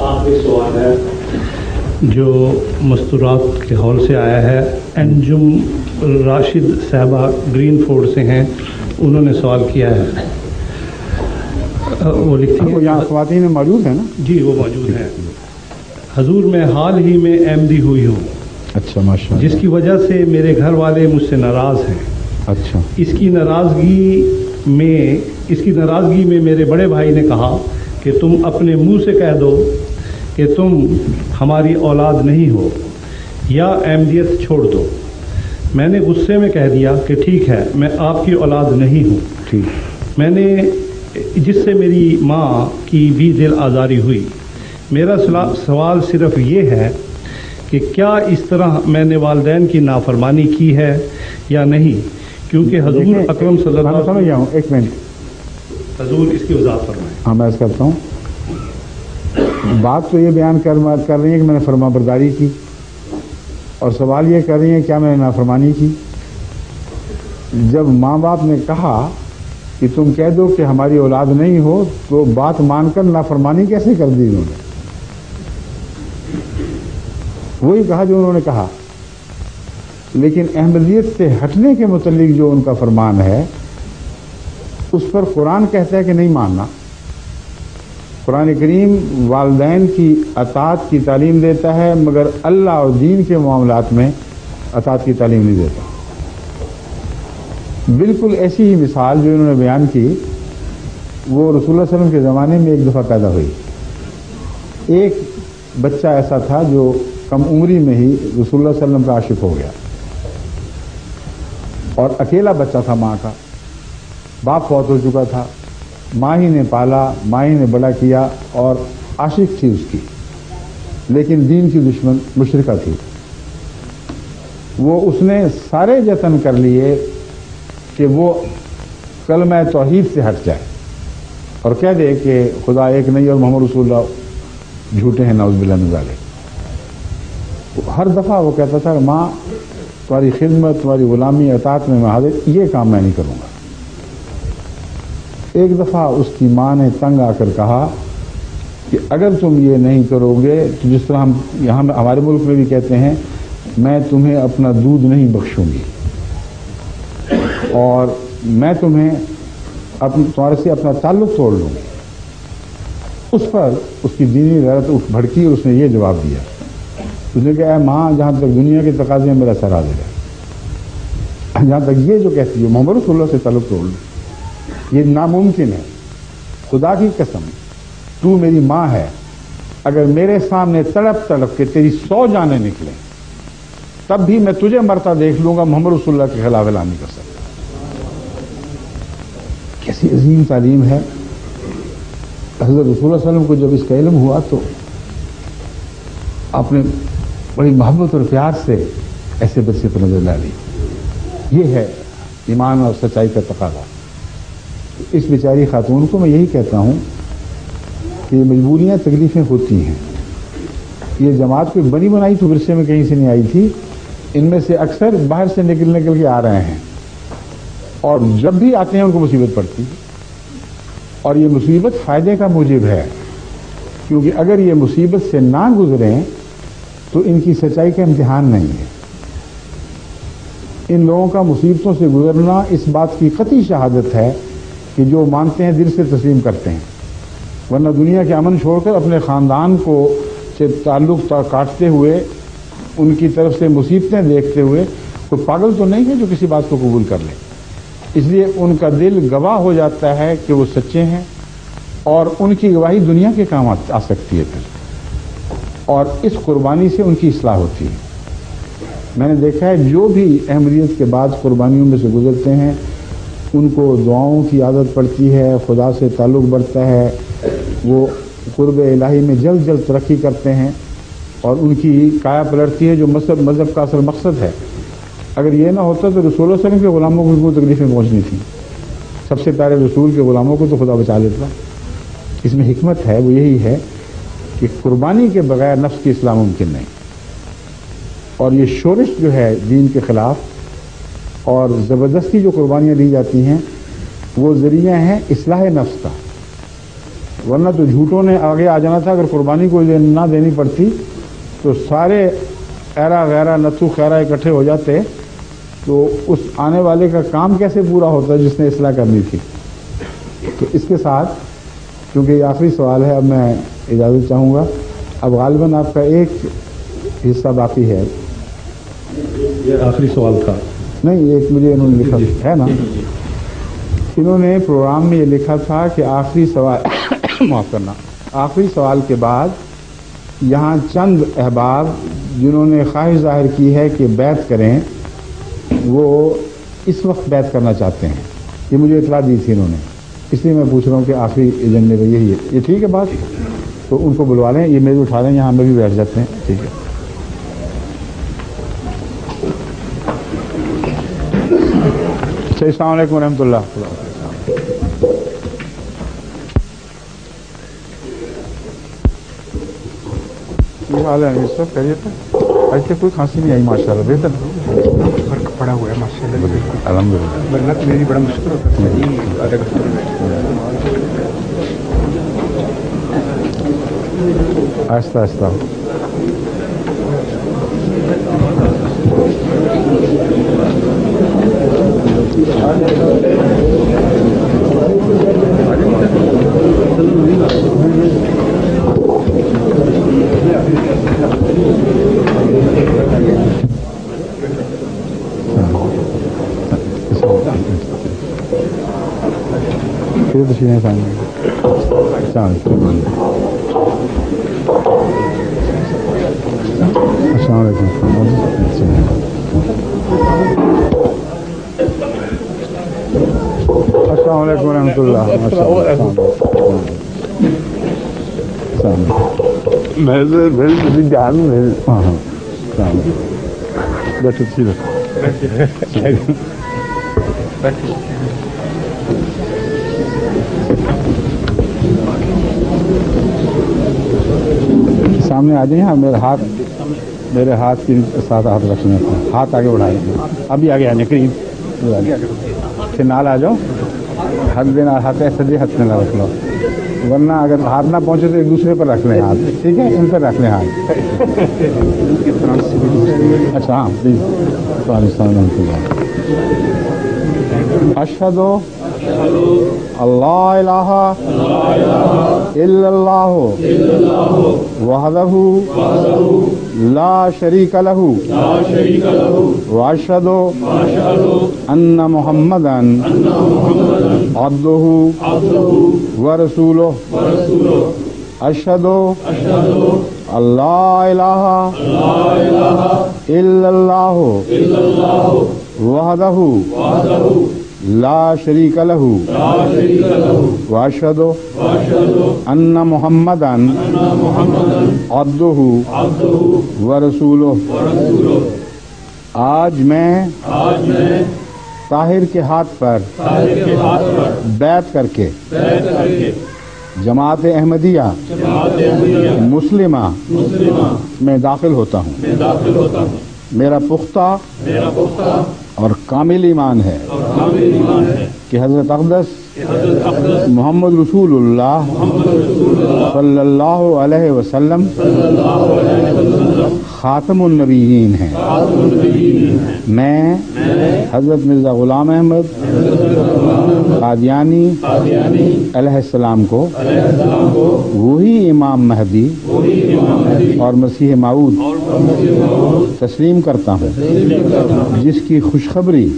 آخری سوال ہے جو مستورات کے ہال سے آیا ہے. انجم راشد صاحبہ گرین فورڈ سے ہیں. انہوں نے سوال کیا ہے. وہ لکھتی ہیں, یہاں خواتین موجود ہیں نا؟ جی وہ موجود ہیں. حضور میں حال ہی میں احمدی ہوئی ہوں. اچھا ماشاء اللہ. جس کی وجہ سے میرے گھر والے مجھ سے ناراض ہیں. اچھا. اس کی ناراضگی میں میرے بڑے بھائی نے کہا کہ تم اپنے منہ سے کہہ دو کہ تم ہماری اولاد نہیں ہو یا احمدیت چھوڑ دو. میں نے غصے میں کہہ دیا کہ ٹھیک ہے میں آپ کی اولاد نہیں ہوں. ٹھیک. میں نے جس سے میری ماں کی بھی دل آزاری ہوئی. میرا سوال صرف یہ ہے کہ کیا اس طرح میں نے والدین کی نافرمانی کی ہے یا نہیں, کیونکہ حضور اکرم صلی اللہ علیہ سمجھ گیا ہوں. ایک منٹ, حضور اس کی وضاحت فرمائیں. ہاں میں کرتا ہوں. بات تو یہ بیان کر رہی ہیں کہ میں نے فرما برداری کی, اور سوال یہ کر رہی ہیں کیا میں نے نافرمانی کی. جب ماں باپ نے کہا کہ تم کہہ دو کہ ہماری اولاد نہیں ہو, تو بات مان کر نافرمانی کیسے کر دی انہوں نے؟ وہی کہا جو انہوں نے کہا. لیکن احمدیت سے ہٹنے کے متعلق جو ان کا فرمان ہے اس پر قرآن کہتا ہے کہ نہیں ماننا. قرآن کریم والدین کی اطاعت کی تعلیم دیتا ہے, مگر اللہ اور دین کے معاملات میں اطاعت کی تعلیم نہیں دیتا. بالکل ایسی ہی مثال جو انہوں نے بیان کی وہ رسول اللہ صلی اللہ علیہ وسلم کے زمانے میں ایک دفعہ پیدا ہوئی. ایک بچہ ایسا تھا جو کم عمری میں ہی رسول اللہ صلی اللہ علیہ وسلم کا عاشق ہو گیا, اور اکیلا بچہ تھا ماں کا. باپ فوت ہو چکا تھا, ماں ہی نے پالا, ماں ہی نے بڑا کیا, اور عاشق تھی اس کی, لیکن دین کی دشمن مشرکہ تھی. وہ اس نے سارے جتن کر لیے کہ وہ کلمہ توحید سے ہٹ جائے اور کہہ دے کہ خدا ایک نہیں اور محمد رسول اللہ جھوٹے ہیں, نعوذ باللہ من ذالک. ہر دفعہ وہ کہتا تھا ماں تمہاری خدمت, تمہاری غلامی, اطاعت میں حاضر, یہ کام میں نہیں کروں گا. ایک دفعہ اس کی ماں نے تنگ آ کر کہا کہ اگر تم یہ نہیں کرو گے تو جس طرح ہم یہاں ہمارے ملک میں بھی کہتے ہیں میں تمہیں اپنا دودھ نہیں بخشوں گی, اور میں تمہیں تمہارے سے اپنا تعلق توڑ لوں گی. اس پر اس کی دینی غیرت بھڑکی اور اس نے یہ جواب دیا. اس نے کہا اے ماں, جہاں تک دنیا کے تقاضے میں میرا سر حاضر ہے, جہاں تک یہ جو کہتی ہے محمد رسول اللہ سے تعلق توڑ لوں, یہ ناممکن ہے. خدا کی قسم تو میری ماں ہے, اگر میرے سامنے تڑپ تڑپ کے تیری 100 جانیں نکلیں تب بھی میں تجھے مرتا دیکھ لوں گا, محمد رسول اللہ کے خلاف اعلان نہیں کر سکتا. کیسی عظیم تعلیم ہے. حضرت رسول اللہ صلی اللہ علیہ وسلم کو جب اس کا علم ہوا تو آپ نے بڑی محبت اور پیار سے ایسے بچے پر نظر ڈالی. یہ ہے ایمان اور سچائی کا تقاضا. اس بیچاری خاتون کو میں یہی کہتا ہوں کہ یہ مجبوریاں تکلیفیں ہوتی ہیں. یہ جماعت کوئی بنی بنائی تو ورثے میں کہیں سے نہیں آئی تھی. ان میں سے اکثر باہر سے نکل کے آ رہے ہیں, اور جب بھی آتے ہیں ان کو مصیبت پڑتی ہے, اور یہ مصیبت فائدے کا موجب ہے, کیونکہ اگر یہ مصیبت سے نہ گزریں تو ان کی سچائی کا امتحان نہیں ہے. ان لوگوں کا مصیبتوں سے گزرنا اس بات کی قطعی شہادت ہے کہ جو مانتے ہیں دل سے تسلیم کرتے ہیں, ورنہ دنیا کے امن چھوڑ کر اپنے خاندان کو سے تعلق کاٹتے ہوئے, ان کی طرف سے مصیبتیں دیکھتے ہوئے کوئی پاگل تو نہیں ہے جو کسی بات کو قبول کر لے. اس لیے ان کا دل گواہ ہو جاتا ہے کہ وہ سچے ہیں, اور ان کی گواہی دنیا کے کام آ سکتی ہے پھر, اور اس قربانی سے ان کی اصلاح ہوتی ہے. میں نے دیکھا ہے جو بھی احمدیت کے بعد قربانیوں میں سے گزرتے ہیں ان کو دعاؤں کی عادت پڑتی ہے, خدا سے تعلق بڑھتا ہے, وہ قرب الہی میں جلد جلد ترقی کرتے ہیں, اور ان کی کایا پلٹتی ہے جو مذہب کا اصل مقصد ہے. اگر یہ نہ ہوتا تو رسول اللہ صلی اللہ علیہ وسلم کے غلاموں کو بھی تکلیفیں پہنچنی تھیں. سب سے پیارے رسول کے غلاموں کو تو خدا بچا لیتا. اس میں حکمت ہے, وہ یہی ہے کہ قربانی کے بغیر نفس کی اصلاح ممکن نہیں. اور یہ شورش جو ہے دین کے خلاف اور زبردستی جو قربانیاں دی جاتی ہیں وہ ذریعہ ہیں اصلاح نفس کا. ورنہ تو جھوٹوں نے آگے آ جانا تھا. اگر قربانی کوئی نہ دینی پڑتی تو سارے ایرا غیرہ نتھو خیرہ اکٹھے ہو جاتے تو اس آنے والے کا کام کیسے پورا ہوتا جس نے اصلاح کرنی تھی. تو اس کے ساتھ کیونکہ یہ آخری سوال ہے اب میں اجازت چاہوں گا. اب غالباً آپ کا ایک حصہ باقی ہے. یہ آخری سوال تھا. نہیں ایک مجھے انہوں نے لکھا ہے نا, انہوں نے پروگرام میں یہ لکھا تھا کہ آخری سوال معاف کرنا, آخری سوال کے بعد یہاں چند احباب جنہوں نے خواہش ظاہر کی ہے کہ بیعت کریں وہ اس وقت بیعت کرنا چاہتے ہیں. یہ مجھے اطلاع دی تھی انہوں نے, اس لیے میں پوچھ رہا ہوں کہ آخری ایجنڈے میں یہی ہے. یہ ٹھیک ہے بات؟ تو ان کو بلوا لیں, یہ میز اٹھا لیں, یہاں میں بھی بیٹھ جاتے ہیں. ٹھیک ہے. اچھا, السلام علیکم ورحمۃ اللہ. سب خیریت ہے؟ ایسے کوئی کھانسی نہیں آئی ماشاء اللہ. بہتر فرق پڑا ہوا ہے ماشاء اللہ. الحمد للہ. ورنہ تو میری بڑا مشکل ہوتا ہے آدھا گھنٹے میں. آہستہ آہستہ. السلام علیکم. السلام علیکم ورحمۃ اللہ. سامنے آ جائیں. میرے ہاتھ کے ساتھ ہاتھ رکھنے ہیں. ہاتھ آگے بڑھائیں. ابھی آگے آ جائیں قریب. پھر نال آ جاؤ. ہاتھ دینا, ہاتھ ایسے دے, ہاتھ میں نہ رکھ لو, ورنہ اگر ہاتھ نہ پہنچے تو ایک دوسرے پر رکھ لیں ہاتھ. ٹھیک ہے, ان پر رکھ لیں ہاتھ. اچھا ہاں پلیز. اشہد اللہ الہ الا اللہ وحدہ لا شریک لہ واشہد ان محمدا عبدہ ورسولہ. اشہد اللہ الہ الا اللہ وحدہ لا شریک لہ واشہد ان محمدا عبدہ ورسولہ. آج میں طاہر کے ہاتھ پر بیعت کر کے جماعت احمدیہ مسلمہ میں داخل ہوتا ہوں. میرا پختہ اور کامل ایمان ہے کہ حضرت اقدس محمد رسول اللہ صلی اللہ علیہ وسلم خاتم النبیین ہیں. میں حضرت مرزا غلام احمد قادیانی علیہ السلام کو وہی امام مہدی اور مسیح موعود تسلیم کرتا ہوں جس کی خوشخبری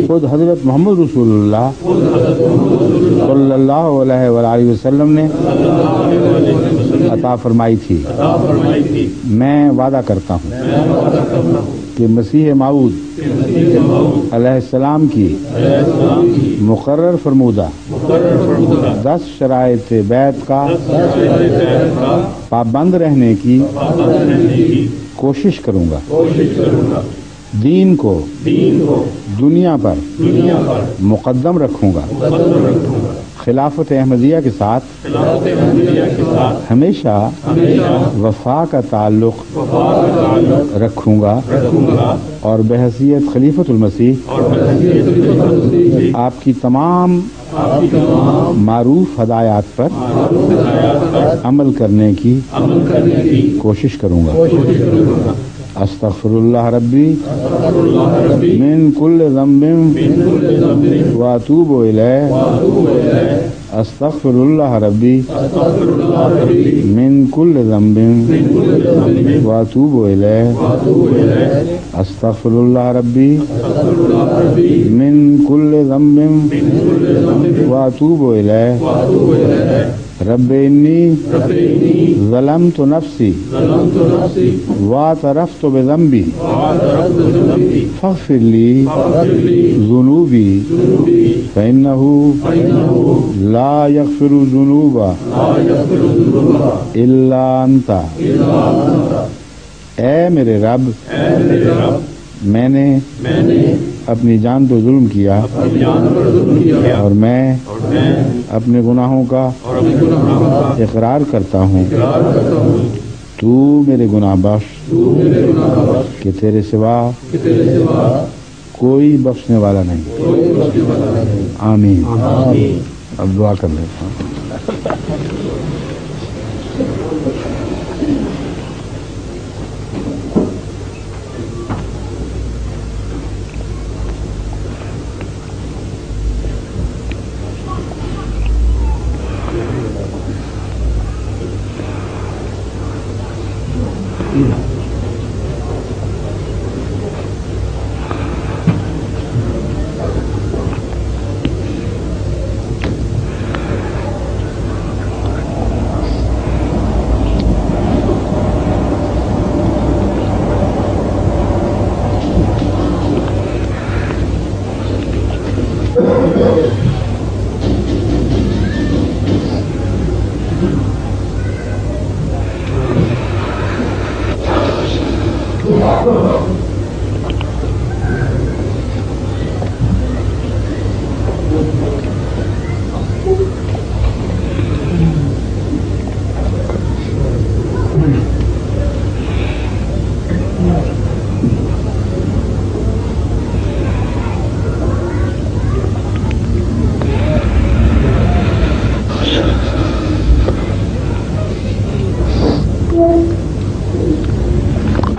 خود حضرت محمد رسول اللہ صلی اللہ علیہ وآلہ وسلم نے عطا فرمائی تھی. میں وعدہ کرتا ہوں کہ مسیح موعود علیہ السلام کی مقرر فرمودہ 10 شرائط بیعت کا پابند رہنے کی کوشش کروں گا. دین کو دنیا پر مقدم رکھوں گا. خلافت احمدیہ کے ساتھ ہمیشہ وفا کا تعلق رکھوں گا اور بحیثیت خلیفۃ المسیح آپ کی تمام معروف ہدایات پر عمل کرنے کی کوشش کروں گا. استغفر اللہ ربی من کل ذنب واتوب الیہ. استغفر اللہ ربی من کل ذنب واتوب الیہ. استغفر اللہ ربی من کل ذنب واتوب الیہ. رب انی ظلمت نفسی واعترفت بذنبی فاغفر لی ذنوبی فإنہ لا یغفر الذنوب الا انت. اے میرے رب میں نے اپنی جان پر ظلم کیا اور میں اپنے گناہوں کا اقرار کرتا ہوں. تو میرے گناہ بخش کہ تیرے سوا کوئی بخشنے والا نہیں. آمین. اب دعا کر لیتا ہوں.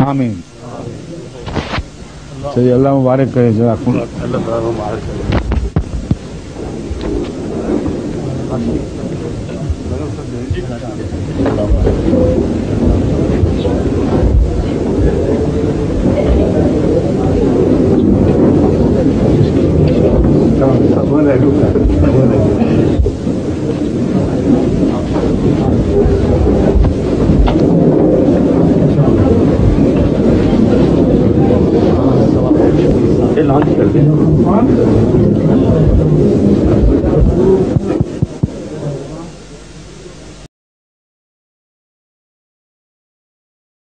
آمین. چلیے اللہ مبارک کرے. جزاکم لانچ کر دیں.